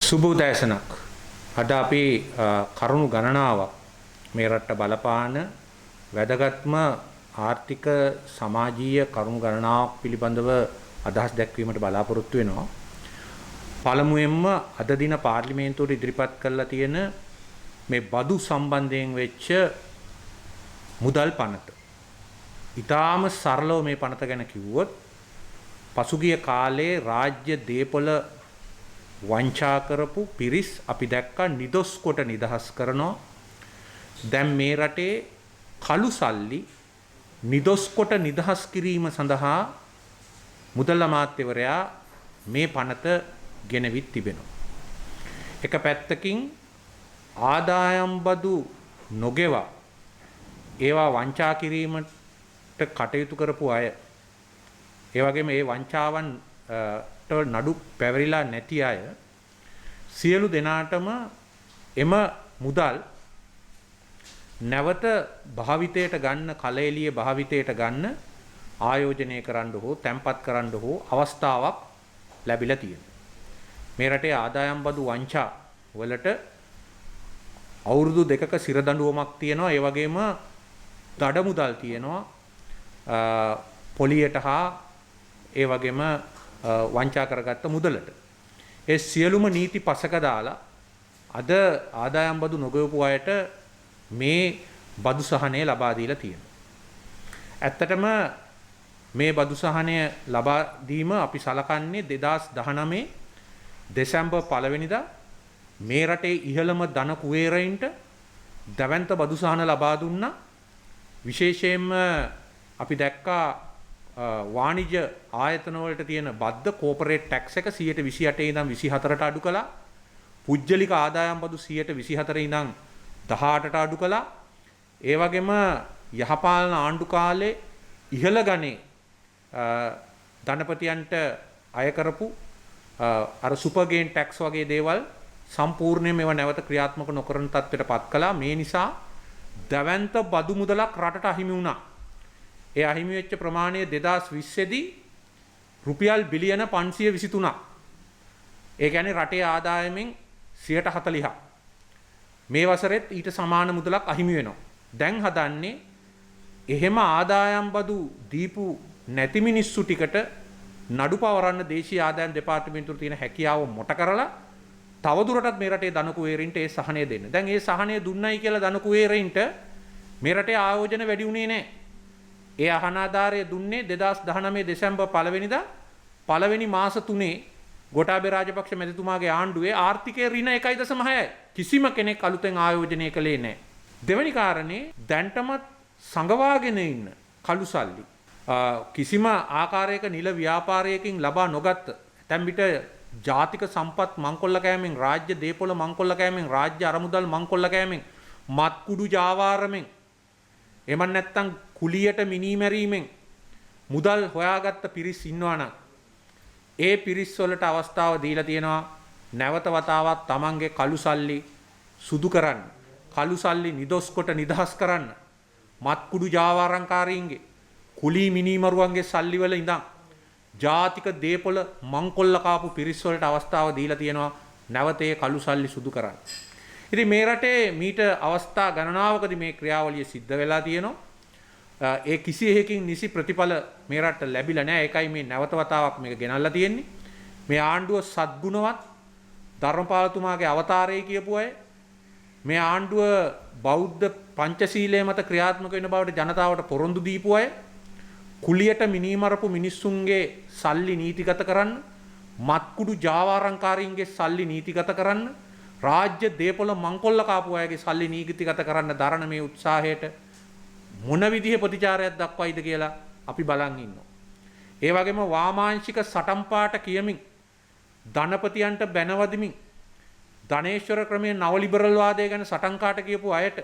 සුබෝදෑසනක් අද අපි කරුණු ගණනාවක් මේ රට බලපාන වැදගත්ම ආර්ථික සමාජීය කරුණු ගණනාවක් පිළිබඳව අදහස් දැක්වීමට බලාපොරොත්තු වෙනවා. පළමුවෙන්ම අද දින පාර්ලිමේන්තුවට ඉදිරිපත් කරලා තියෙන මේ බදු සම්බන්ධයෙන් වෙච්ච මුදල් පනත. ඊටාම සරලව මේ පනත ගැන කිව්වොත් පසුගිය කාලේ රාජ්‍ය දේපොළ වංචා කරපු පිරිස් අපි දැක්කා නිදොස් කොට නිදහස් කරනවා. දැන් මේ රටේ කළු සල්ලි නිදොස් කොට නිදහස් කිරීම සඳහා මුදල් අමාත්‍යවරයා මේ පනත ගෙනවිත් තිබෙනවා. එක පැත්තකින් ආදායම් බදු නොගෙවා ඒවා වංචා කිරීමට කටයුතු කරපු අය, ඒ වගේම මේ වංචාවන් නඩු පැවරිලා නැති අය සියලු දෙනාටම එම මුදල් නැවත භාවිතයට ගන්න, කලඑළිය භාවිතයට ගන්න ආයෝජනය කරන්න හෝ තැන්පත් කරන්න හෝ අවස්ථාවක් ලැබිලා තියෙනවා. මේ රටේ ආදායම් බදු වංචා වලට අවුරුදු 2ක සිරදඬුවමක් තියෙනවා. ඒ වගේම දඩ මුදල් තියෙනවා පොලියට හා ඒ වගේම වංචා කරගත්ත මුදලට. ඒ සියලුම නීති පසක දාලා අද ආදායම් බදු නොගෙවපු අයට මේ බදු සහනය ලබා දීලා තියෙනවා. ඇත්තටම මේ බදු සහනය ලබා දීම අපි සලකන්නේ 2019 දෙසැම්බර් 1 වෙනිදා මේ රටේ ඉහළම ධන කුවේරයින්ට දැවැන්ත බදු සහන ලබා දුන්නා. විශේෂයෙන්ම අපි දැක්කා වාණිජ්‍ය ආයතන වලට තියෙන බද්ධ කෝපරේට් ටැක්ස් එක 128 ඉඳන් 24ට අඩු කළා. පුජ්‍යලික ආදායම් බදු 124 ඉඳන් 18ට අඩු කළා. ඒ වගේම යහපාලන ආණ්ඩු කාලේ ඉහළ ගණේ ධනපතියන්ට අය කරපු අර සුපර් ගේන් ටැක්ස් වගේ දේවල් සම්පූර්ණයෙන්ම ඒවා නැවත ක්‍රියාත්මක නොකරන තත්ත්වයටපත් කළා. මේ නිසා දැවැන්ත බදු මුදලක් රටට අහිමි වුණා. ඒ අහිමි වෙච්ච ප්‍රමාණය 2020 දී රුපියල් බිලියන 523ක්. ඒ කියන්නේ රටේ ආදායමෙන් 40%ක්. මේ වසරෙත් ඊට සමාන මුදලක් අහිමි වෙනවා. දැන් හදන්නේ එහෙම ආදායම් බදු දීපු නැති මිනිස්සු ටිකට නඩු පවරන්න දේශීය ආදායම් දෙපාර්තමේන්තුවේ තියෙන හැකියාව මොට කරලා තවදුරටත් මේ රටේ ධන කුවේරින්ට ඒ සහනය දෙන්න. දැන් ඒ සහනය දුන්නයි කියලා ධන කුවේරින්ට මේ රටේ ආයෝජන වැඩි උනේ නැහැ. ඒ අහනාධාරය දුන්නේ 2019 දෙසැම්බර් 1 වෙනිදා පළවෙනි මාස 3 ගෝඨාභය රාජපක්ෂ මැතිතුමාගේ ආණ්ඩුවේ ආර්ථිකයේ ඍණ 1.6යි. කිසිම කෙනෙක් අලුතෙන් ආයෝජනය කළේ නැහැ. දෙවෙනි කාරණේ දැන්ටමත් සංගවාගෙන ඉන්න කළු සල්ලි කිසිම ආකාරයක නිල ව්‍යාපාරයකින් ලබා නොගත්ත දැන් පිට ජාතික සම්පත් මංකොල්ල කෑමෙන්, රාජ්‍ය දේපොළ මංකොල්ල කෑමෙන්, රාජ්‍ය අරමුදල් මංකොල්ල කෑමෙන්, මත්කුඩු ජාවාරමෙන්, එමන් නැත්තම් කුලියට මිනීමැරීමෙන් මුදල් හොයාගත්ත පිරිස් ඉන්නවනම් ඒ පිරිස් වලට අවස්ථාව දීලා තියෙනවා නැවත වතාවක් තමන්ගේ කළු සල්ලි සුදු කරන්න, කළු සල්ලි නිදොස් කොට නිදහස් කරන්න, මත්කුඩු ජාවාරම්කාරීන්ගේ, කුලී මිනීමරුවන්ගේ සල්ලි වල ඉඳන් ජාතික දේපොළ මංකොල්ල කාපු පිරිස් වලට අවස්ථාව දීලා තියෙනවා නැවත ඒ කළු සල්ලි සුදු කරන්න. ඉතින් මේ රටේ මීට අවස්ථා ගණනාවකදී මේ ක්‍රියාවලිය සිද්ධ වෙලා තියෙනවා. ඒ කිසි එකකින් නිසි ප්‍රතිඵල මේ රටට ලැබිලා නැහැ. ඒකයි මේ නැවත වතාවක් මේක ගෙනල්ලා තියෙන්නේ. මේ ආණ්ඩුව සද්ගුණවත් ධර්මපාලතුමාගේ අවතාරය කියපු අය, මේ ආණ්ඩුව බෞද්ධ පංචශීලයේ මත ක්‍රියාත්මක වෙන බවට ජනතාවට පොරොන්දු දීපු අය, කුලියට මිනීමරපු මිනිස්සුන්ගේ සල්ලි නීතිගත කරන්න, මත්කුඩු ජාවාරම්කාරීන්ගේ සල්ලි නීතිගත කරන්න, රාජ්‍ය දේපොළ මංකොල්ල කාපු අයගේ සල්ලි නීතිගත කරන්න දරන මේ උත්සාහයට මොන විදිහේ ප්‍රතිචාරයක් දක්වයිද කියලා අපි බලන් ඉන්නවා. ඒ වගේම වාමාංශික සටන් පාට කියමින් ධනපතියන්ට බැනවදිමින් ධනේශ්වර ක්‍රමයේ නව ලිබරල් වාදය ගැන සටන් කාට කියපු අයට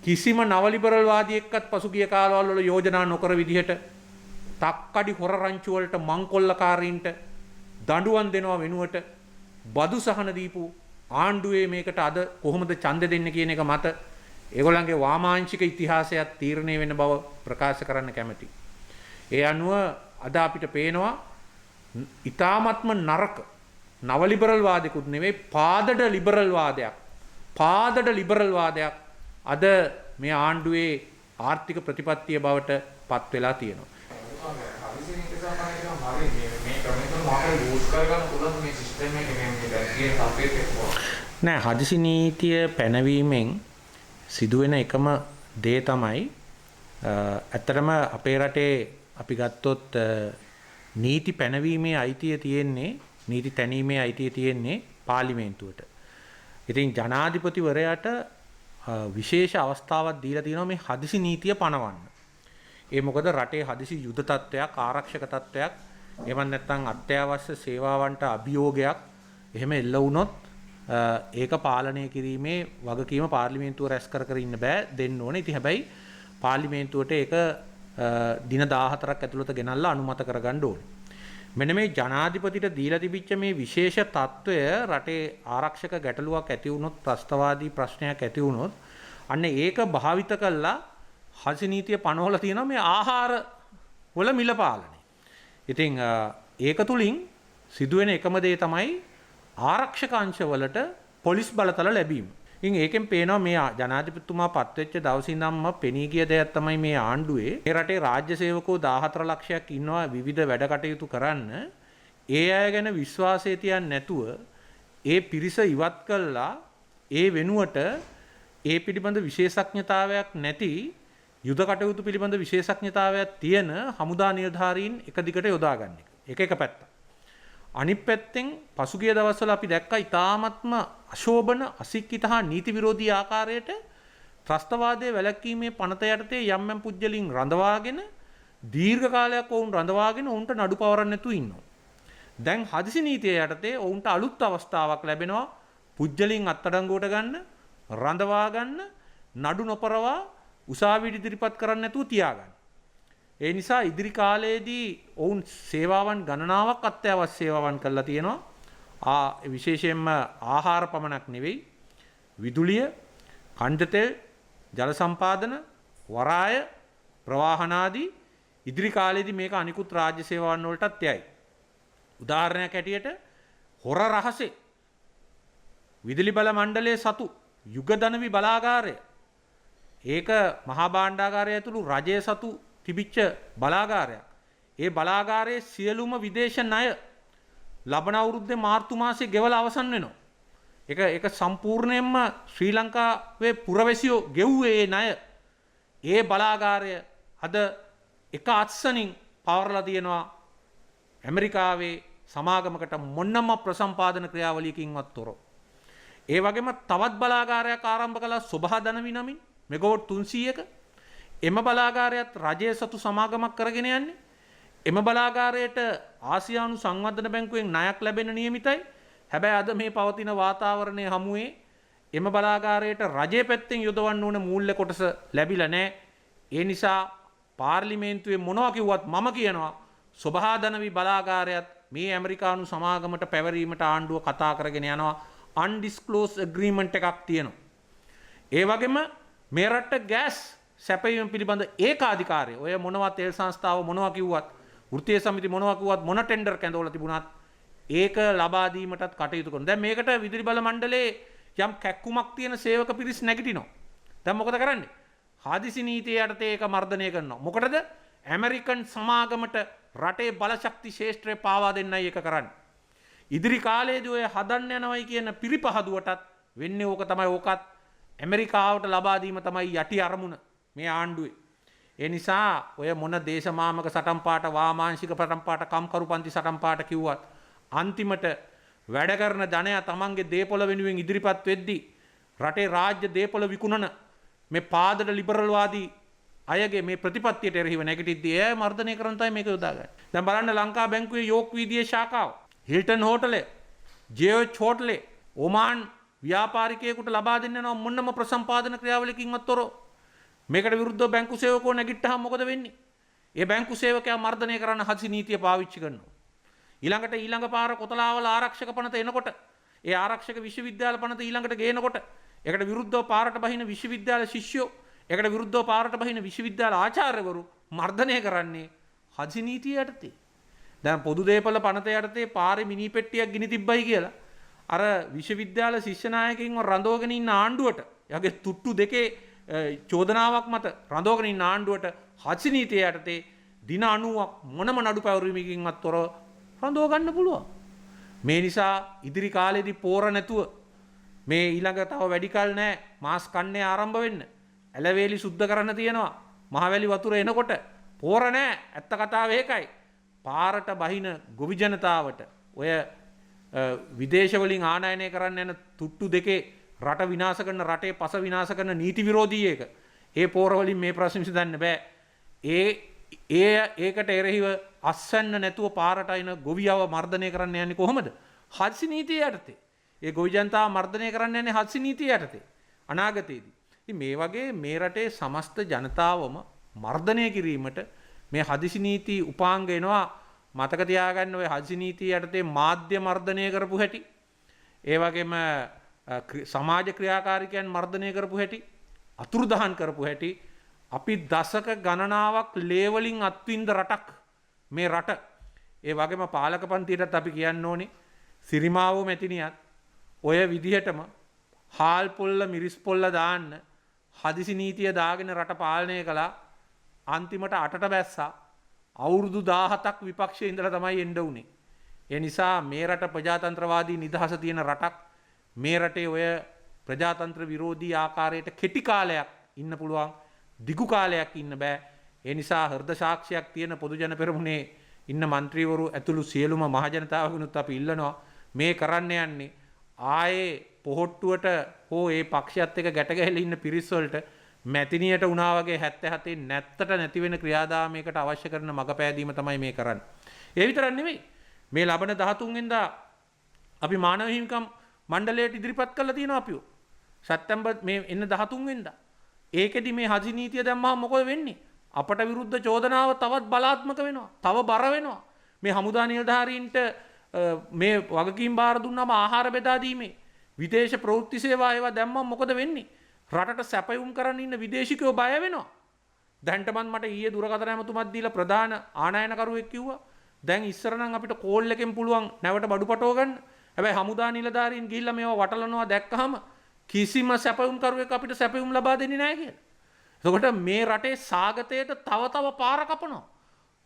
කිසිම නව ලිබරල් වාදියෙක්වත් පසුගිය කාලවල වල යෝජනා නොකර විදිහට තක්කඩි හොර රංචු වලට මංකොල්ලකාරීන්ට දඬුවම් දෙනවා වෙනුවට බදු සහන දීපු ආණ්ඩුවේ මේකට අද කොහොමද ඡන්ද දෙන්නේ කියන එක මත ඒගොල්ලන්ගේ වාමාංශික ඉතිහාසයත් තීරණය වෙන බව ප්‍රකාශ කරන්න කැමැති. ඒ අනුව අද අපිට පේනවා ඊ타ත්ම නරක නව ලිබරල් වාදයකුත් නෙවෙයි පාදඩ ලිබරල් වාදයක්. පාදඩ ලිබරල් වාදයක් අද මේ ආණ්ඩුවේ ආර්ථික ප්‍රතිපත්තිය බවට පත් වෙලා තියෙනවා. නෑ හදිසි නීතිය පැනවීමෙන් සිදුවෙන එකම දේ තමයි ඇත්තටම අපේ රටේ අපි ගත්තොත් නීති පැනවීමේ අයිතිය තියෙන්නේ නීති තැනීමේ අයිතිය තියෙන්නේ පාර්ලිමේන්තුවට. ඉතින් ජනාධිපතිවරයාට විශේෂ අවස්ථාවක් දීලා තියෙනවා මේ හදිසි නීතිය පනවන්න. ඒ මොකද රටේ හදිසි යුද තත්ත්වයක් ආරක්ෂක තත්ත්වයක් එහෙම නැත්නම් අත්‍යවශ්‍ය සේවාවන්ට අභියෝගයක් එහෙම එල්ල වුණොත් ඒක පාලනය කිරීමේ වගකීම පාර්ලිමේන්තුව රැස් කර ඉන්න බෑ දෙන්න ඕනේ. ඉතින් හැබැයි පාර්ලිමේන්තුවට ඒක දින 14ක් ඇතුළත ගෙනල්ලා අනුමත කරගන්න ඕනේ. මෙන්න මේ ජනාධිපතිට දීලා තිබිච්ච මේ විශේෂ තත්ත්වය රටේ ආරක්ෂක ගැටලුවක් ඇති වුණොත් ප්‍රස්තවාදී ප්‍රශ්නයක් ඇති වුණොත් අන්න ඒක භාවිත කළා හදිසි නීතිය පනවලා තියෙනවා මේ ආහාර වල මිල පාලනය. ඉතින් ඒක තුලින් සිදුවෙන එකම දේ තමයි ආරක්ෂක අංශවලට පොලිස් බලතල ලැබීම. ඉතින් ඒකෙන් පේනවා මේ ජනාධිපතිතුමා පත්වෙච්ච දවසේ ඉඳන්ම පෙනී ගිය දෙයක් තමයි මේ ආණ්ඩුවේ මේ රටේ රාජ්‍ය සේවකෝ 14 ලක්ෂයක් ඉන්නවා විවිධ වැඩ කටයුතු කරන්න. ඒ අය ගැන විශ්වාසය තියන්නේ නැතුව ඒ පිරිස ඉවත් කළා ඒ වෙනුවට ඒ පිළිබඳ විශේෂඥතාවයක් නැති යුද කටයුතු පිළිබඳ විශේෂඥතාවයක් තියෙන හමුදා නිලධාරීන් එක දිගට යොදා ගන්න එක. එක පැත්තක්. අනිත් පැත්තෙන් පසුගිය දවස්වල අපි දැක්කා ඊ타ත්ම අශෝභන අසික්කිත හා නීති විරෝධී ආකාරයට ත්‍රස්තවාදයේ වැළැක්වීමේ පනත යටතේ යම් යම් පුජ්‍යලින් රඳවාගෙන දීර්ඝ කාලයක් වුන් රඳවාගෙන උන්ට නඩු පවරන්න නැතුව ඉන්නවා. දැන් හදිසි නීතිය යටතේ උන්ට අලුත් අවස්ථාවක් ලැබෙනවා පුජ්‍යලින් අත්අඩංගුවට ගන්න, රඳවා ගන්න, නඩු නොපරවා උසාවියට ඉදිරිපත් කරන්න නැතුව තියාගන්න. ඒ නිසා ඉදිරි කාලයේදී ඔවුන් සේවාවන් ගණනාවක් අත්‍යවශ්‍ය සේවාවන් කරලා තියෙනවා. විශේෂයෙන්ම ආහාර පමණක් නෙවෙයි විදුලිය, කණ්ඩ තෙල්, ජල සම්පාදන, වරාය, ප්‍රවාහන ආදී ඉදිරි කාලයේදී මේක අනිකුත් රාජ්‍ය සේවාවන් වලටත් යයි. උදාහරණයක් ඇටියට හොර රහසේ විදුලි බල මණ්ඩලයේ සතු යුගදනවි බලාගාරය ඒක මහා භාණ්ඩාගාරය ඇතුළු රජයේ සතු තිබිච්ච බලාගාරයක්. ඒ බලාගාරයේ සියලුම විදේශ ණය ලබන අවුරුද්දේ මාර්තු මාසයේ ගෙවලා අවසන් වෙනවා. ඒක සම්පූර්ණයෙන්ම ශ්‍රී ලංකාවේ පුරවැසියෝ ගෙව්වේ ඒ ණය. ඒ බලාගාරය අද එක අත්සනින් පවරලා තියෙනවා ඇමරිකාවේ සමාගමකට මොන්නම ප්‍රසම්පාදන ක්‍රියාවලියකින්වත් තොරව. ඒ වගේම තවත් බලාගාරයක් ආරම්භ කළා සොබහා දනවි නමින් මෙගාවොට් 300ක. එම බලාගාරයත් රජයේ සතු සමාගමක් කරගෙන යන්නේ. එම බලාගාරයට ආසියානු සංවර්ධන බැංකුවෙන් ණයක් ලැබෙන නියමිතයි. හැබැයි අද මේ පවතින වාතාවරණයේ හමුවේ එම බලාගාරයට රජයේ පැත්තෙන් යොදවන්න ඕන මූල්‍ය කොටස ලැබිලා නැහැ. ඒ නිසා පාර්ලිමේන්තුවේ මොනවා කිව්වත් මම කියනවා සොබහාදනවි බලාගාරයත් මේ ඇමරිකානු සමාගමට පැවරීමට ආණ්ඩුව කතා කරගෙන යනවා. undisclosed agreement එකක් තියෙනවා. ඒ වගේම මේ රට ගෑස් සැපයීම පිළිබඳ ඒකාධිකාරය ඔය මොනවා තෙල් සංස්ථාව මොනවා කිව්වත් වෘත්තීය සමිති මොනවා කිව්වත් මොන ටෙන්ඩර් කැඳවලා තිබුණත් ඒක ලබා දීමටත් කටයුතු කරනවා. දැන් මේකට විදුලි බල මණ්ඩලයේ යම් කැක්කුමක් තියෙන සේවක පිරිස් නැගිටිනවා. දැන් මොකද කරන්නේ? හදිසි නීතිය යටතේ ඒක මර්ධනය කරනවා. මොකටද? ඇමරිකන් සමාගමට රටේ බලශක්ති ශේෂ්ත්‍රය පාවා දෙන්නයි ඒක කරන්නේ. ඉදිරි කාලයේදී ඔය හදන්න යනවයි කියන පිරිපහදුවටත් වෙන්නේ ඕක තමයි. ඕකත් ඇමරිකාවට ලබා දීම තමයි යටි අරමුණ මේ ආණ්ඩුවේ. ඒ නිසා ඔය මොන දේශමාමක සටන් පාට වාමාංශික සටන් පාට කම්කරුපන්ති සටන් පාට කිව්වත් අන්තිමට වැඩ කරන ධනය තමන්ගේ දේපොළ වෙනුවෙන් ඉදිරිපත් වෙද්දී රටේ රාජ්‍ය දේපොළ විකුණන මේ පාදඩ ලිබරල් වාදී අයගේ මේ ප්‍රතිපත්තියට එරෙහිව නැගිටිද්දී එය මර්ධනය කරන තමයි මේක යොදාගන්නේ. දැන් බලන්න ලංකා බැංකුවේ යෝක් වීදියේ ශාඛාව, හිල්ටන් හෝටලේ, ජේ.එච් හෝටලේ ඔමාන් ව්‍යාපාරිකයෙකුට ලබා දෙන්න යනවා මොන්නම ප්‍රසම්පාදන ක්‍රියාවලියකින්වත් තොරව. මේකට විරුද්ධව බැංකු සේවකෝ නැගිට්ටහම මොකද වෙන්නේ? ඒ බැංකු සේවකයා මර්ධනය කරන්න හදිසි නීතිය පාවිච්චි කරනවා. ඊළඟ පාර කොතලාවල ආරක්ෂක පනත එනකොට ඒ ආරක්ෂක විශ්වවිද්‍යාල පනත ඊළඟට ගේනකොට ඒකට විරුද්ධව පාරට බහින විශ්වවිද්‍යාල ශිෂ්‍යෝ ඒකට විරුද්ධව පාරට බහින විශ්වවිද්‍යාල ආචාර්යවරු මර්ධනය කරන්නේ හදිසි නීතිය යටතේ. දැන් පොදු දේපල පනත යටතේ පාරේ මිනි පෙට්ටියක් ගිනි තිබ්බයි කියලා අර විශ්වවිද්‍යාල ශිෂ්‍ය නායකයින්ව රඳවගෙන ඉන්න ආණ්ඩුවට යගේ තුට්ටු දෙකේ චෝදනාවක් මත රඳවගෙන ඉන්න ආණ්ඩුවට හදිසි නීතිය යටතේ දින 90ක් මොනම නඩු පැවරීමකින්වත් තොරව රඳව ගන්න පුළුවන්. මේ නිසා ඉදිරි කාලෙදී පෝර නැතුව මේ ඊළඟ තව වැඩි කල නැහැ මාස් කන්නේ ආරම්භ වෙන්න. ඇලවේලි සුද්ධ කරන්න තියෙනවා. මහවැලි වතුර එනකොට පෝර නැහැ. ඇත්ත කතාව ඒකයි. පාරට බහින ගොවි ජනතාවට ඔය විදේශ වලින් ආනයනය කරන්න යන තුට්ටු දෙකේ රට විනාශ කරන රටේ පස විනාශ කරන නීති විරෝධී එක. ඒ පෝර වලින් මේ ප්‍රශ්න විසඳන්න බෑ. ඒකට එරෙහිව අස්වැන්න නැතුව පාරට අයින ගොවියව මර්ධනය කරන්න යන්නේ කොහොමද? හදිසි නීතිය යටතේ. ඒ ගොවි ජනතාව මර්ධනය කරන්න යන්නේ හදිසි නීතිය යටතේ. අනාගතයේදී. ඉතින් මේ වගේ මේ රටේ සමස්ත ජනතාවම මර්ධනය කිරීමට මේ හදිසි නීති උපාංග එනවා. මතක තියාගන්න ඔය හදිසි නීතිය යටතේ මාධ්‍ය මර්ධනය කරපු හැටි. ඒ වගේම සමාජ ක්‍රියාකාරිකයන් මර්ධනය කරපු හැටි. අතුරුදහන් කරපු හැටි. අපි දශක ගණනාවක් ලේවලින් අත්විඳ රටක් මේ රට. ඒ වගේම පාලක පන්තියටත් අපි කියන්න ඕනේ සිරිමාවෝ මැතිනියත් ඔය විදිහටම හාල් පොල්ල මිරිස් පොල්ල දාන්න හදිසි නීතිය දාගෙන රට පාලනය කළා. අන්තිමට අටට බැස්සා. අවුරුදු 17ක් විපක්ෂයේ ඉඳලා තමයි එන්න උනේ. ඒ නිසා මේ රට ප්‍රජාතන්ත්‍රවාදී නිදහස තියෙන රටක්. මේ රටේ ඔය ප්‍රජාතන්ත්‍ර විරෝධී ආකාරයට කෙටි කාලයක් ඉන්න පුළුවන්. දිගු කාලයක් ඉන්න බෑ. ඒ නිසා හෘද සාක්ෂියක් තියෙන පොදු ජන පෙරමුණේ ඉන්න മന്ത്രിවරු ඇතුළු සියලුම මහජනතාවගෙනුත් අපි ඉල්ලනවා මේ කරන්න යන්නේ ආයේ පොහොට්ටුවට හෝ ඒ පක්ෂයත් එක්ක ගැට ගැහිලා ඉන්න පිරිස් වලට මැතිනියට වුණා වගේ 77 නැත්තට නැති වෙන ක්‍රියාදාමයකට අවශ්‍ය කරන මඟ පෑදීම තමයි මේ කරන්නේ. ඒ විතරක් නෙවෙයි. මේ ලබන 13 වෙනිදා අපි මානව හිමිකම් මණ්ඩලයට ඉදිරිපත් කරලා තියෙනවා අපිව. සැප්තැම්බර් මේ එන්න 13 වෙනිදා. ඒකෙදි මේ හදිසි නීතිය දැම්මම මොකද වෙන්නේ? අපට විරුද්ධ චෝදනාව තවත් බලාත්මක වෙනවා. තව බර වෙනවා. මේ හමුදා නිලධාරීන්ට මේ වගකීම් බාර දුන්නාම ආහාර බෙදා දීමේ විදේශ ප්‍රවෘත්ති සේවා ඒවා දැම්මම මොකද වෙන්නේ? රටට සැපයුම් කරන්න ඉන්න විදේශිකයෝ බය වෙනවා. දැන්ටමත් මට ඊයේ දුරකථන ඇමතුමක් දීලා ප්‍රධාන ආනයනකරුවෙක් කිව්වා දැන් ඉස්සර නම් අපිට කෝල් එකෙන් පුළුවන් නැවට බඩු පටව ගන්න. හැබැයි හමුදා නිලධාරීන් ගිහිල්ලා මේවා වටලනවා දැක්කහම කිසිම සැපයුම් කරුවෙක් අපිට සැපයුම් ලබා දෙන්නේ නැහැ කියලා. එතකොට මේ රටේ සාගතයට තව තව පාර කපනවා.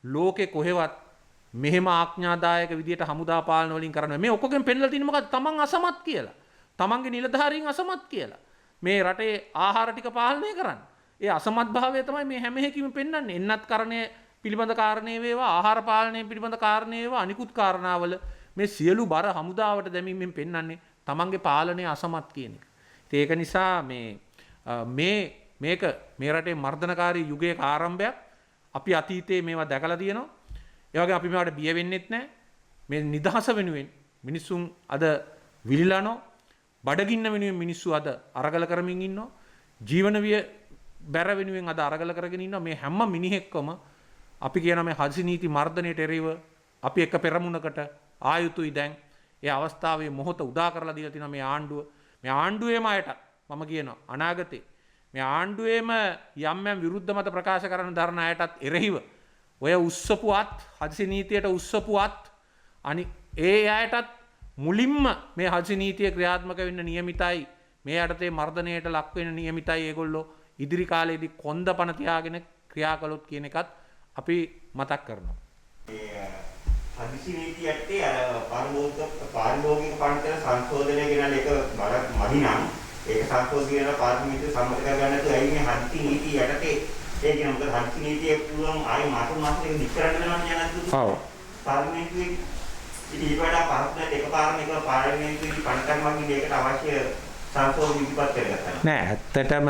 ලෝකේ කොහෙවත් මෙහෙම ආඥාදායක විදියට හමුදා පාලන වලින් කරනවා. මේ ඔක්කොගෙන් පෙන්නලා තියෙන්නේ මොකද්ද? තමන් අසමත් කියලා. තමන්ගේ නිලධාරීන් අසමත් කියලා. මේ රටේ ආහාර ටික පාලනය කරන්න. ඒ අසමත් භාවය තමයි මේ හැම එකකින්ම පෙන්වන්නේ. එන්නත් කරණය පිළිබඳ කාරණේ වේවා, ආහාර පාලනය පිළිබඳ කාරණේ වේවා, අනිකුත් කාරණාවල මේ සියලු බර හමුදාවට දැමීමෙන් පෙන්වන්නේ තමන්ගේ පාලනය අසමත් කියන එක. ඒක නිසා මේක මේ රටේ මර්ධනකාරී යුගයක ආරම්භයක්. අපි අතීතයේ මේවා දැකලා තියෙනවා. ඒ වගේ අපි මේවට බිය වෙන්නෙත් නැහැ. මේ නිදහස වෙනුවෙන් මිනිස්සුන් අද විලිලනෝ බඩගින්න වෙනුවෙන් මිනිස්සු අද අරගල කරමින් ඉන්නවා. ජීවන විය බැර වෙනුවෙන් අද අරගල කරගෙන ඉන්නවා. මේ හැම මිනිහෙක්කම අපි කියන මේ හදිසි නීති මර්ධනයට එරෙහිව අපි එක පෙරමුණකට ආයුතුයි දැන්. ඒ අවස්ථාවේ මොහොත උදා කරලා දීලා තියෙනවා මේ ආණ්ඩුව. මේ ආණ්ඩුවේම අයට මම කියනවා අනාගතේ මේ ආණ්ඩුවේම යම් යම් විරුද්ධ මත ප්‍රකාශ කරන දරන අයටත් එරෙහිව ඔය උස්සපුවත් හදිසි නීතියට උස්සපුවත් අනි ඒ අයටත් මුලින්ම මේ හදිසි නීතිය ක්‍රියාත්මක වෙන්න නියමිතයි. මේ යටතේ මර්ධනයට ලක් වෙන්න නියමිතයි. ඒගොල්ලෝ ඉදිරි කාලේදී කොන්ද පණ තියාගෙන ක්‍රියා කළොත් කියන එකත් අපි මතක් කරනවා. හදිසි නීතියත්තේ පාරිභෝගික පන්තිවල සංශෝධනය ගෙනල්ලා ඒක මදිනම් ඒක සංශෝධනය පාර්ලිමේන්තුවේ සම්මත කරගන්න තු ඇයි මේ හදිසි නීතිය යටතේ ඒ කියන මොකද හදිසි නීතිය පුළුවන් ආයි මාසෙක විස්තරන්න වෙනවා නේද? ඔව්. පාර්ලිමේන්තුවේ ඉතින් ඊට වඩා පාර්ලිමේන්තුවේ එකපාරම ඒක පාර්ලිමේන්තුවේ පණකම් වගේ මේකට අවශ්‍ය සංශෝධන ඉදිරිපත් කරගත්තා. නෑ ඇත්තටම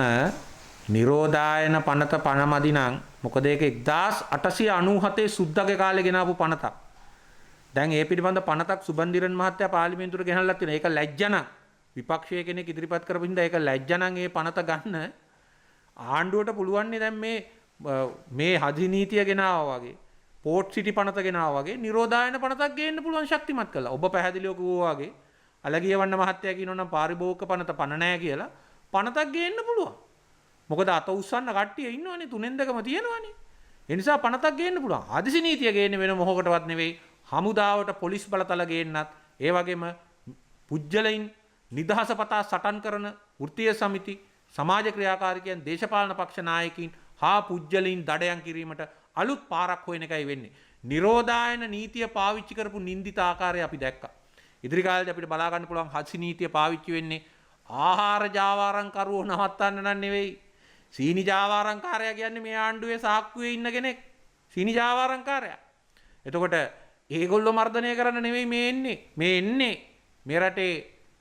නිරෝධායන පනත පනමදි නම් මොකද ඒක 1897 සුද්දගේ කාලේ ගෙනාවු පනතක්. දැන් ඒ පිළිබඳ පනතක් සුබන්දිරන් මහත්තයා පාර්ලිමේන්තුවට ගෙනල්ලා තියෙනවා. ඒක ලැජ්ජන විපක්ෂයේ කෙනෙක් ඉදිරිපත් කරපු හින්දා ඒක ලැජ්ජනන් ඒ පනත ගන්න ආණ්ඩුවට පුළුවන් නේ දැන් මේ හදි නීතිය ගෙනාවා වගේ පෝට් සිටි පනත ගෙනාවා වගේ නිරෝධායන පනතක් ගේන්න පුළුවන් ශක්තිමත් කළා. ඔබ පැහැදිලිව කිව්වා වගේ අලගියවන්න මහත්තයා කියනවා නම් පාරිභෝගික පනත පන නැහැ කියලා පනතක් ගේන්න පුළුවන්. මොකද අත උස්සන්න කට්ටිය ඉන්නවනේ තුනෙන් දෙකම තියෙනවනේ. ඒ නිසා පනතක් ගේන්න පුළුවන්. හදිසි නීතිය ගේන්නේ වෙන මොහොකටවත් නෙවෙයි. හමුදාවට පොලිස් බලතල ගේන්නත් ඒ වගේම පුජ්‍යලයින් නිදහස පතා සටන් කරන වෘත්තීය සමිති සමාජ ක්‍රියාකාරිකයන් දේශපාලන පක්ෂ නායකින් හා පුජ්‍යලයින් දඩයන් කිරීමට අලුත් පාරක් හොයන එකයි වෙන්නේ. නිරෝධායන නීතිය පාවිච්චි කරපු නින්දිත ආකාරය අපි දැක්කා. ඉදිරි කාලේදී අපිට බලා ගන්න පුළුවන් හසි නීතිය පාවිච්චි වෙන්නේ ආහාර ජාවාරම්කරුවෝ නවත්තන්න නන් නෙවෙයි. සීනි ජාවාරම්කාරයා කියන්නේ මේ ආණ්ඩුවේ සාක්කුවේ ඉන්න කෙනෙක්. සීනි ජාවාරම්කාරයා. එතකොට ඒගොල්ලෝ මර්ධනය කරන්න නෙවෙයි මේ එන්නේ. මේ එන්නේ මේ රටේ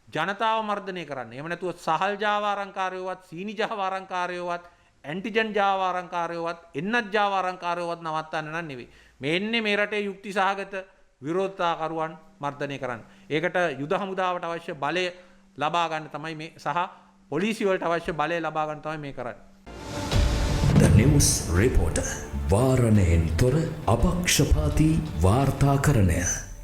ජනතාව මර්ධනය කරන්න. එහෙම නැතුව සහල් ජාවාරම්කාරයෝවත් සීනි ජාවාරම්කාරයෝවත් ඇන්ටිජන් ජාවාරම්කාරයෝවත් එන්නත් ජාවාරම්කාරයෝවත් නවත්තන්න නන් නෙවෙයි. මේ එන්නේ මේ රටේ යුක්ති සහගත විරෝධතාකරුවන් මර්ධනය කරන්න. ඒකට යුද හමුදාවට අවශ්‍ය බලය ලබා ගන්න තමයි මේ සහ පොලිසිය වලට අවශ්‍ය බලය ලබා ගන්න තමයි මේ කරන්නේ. The News Reporter වාරණයෙන් තොර අපක්ෂපාතී වාර්තාකරණය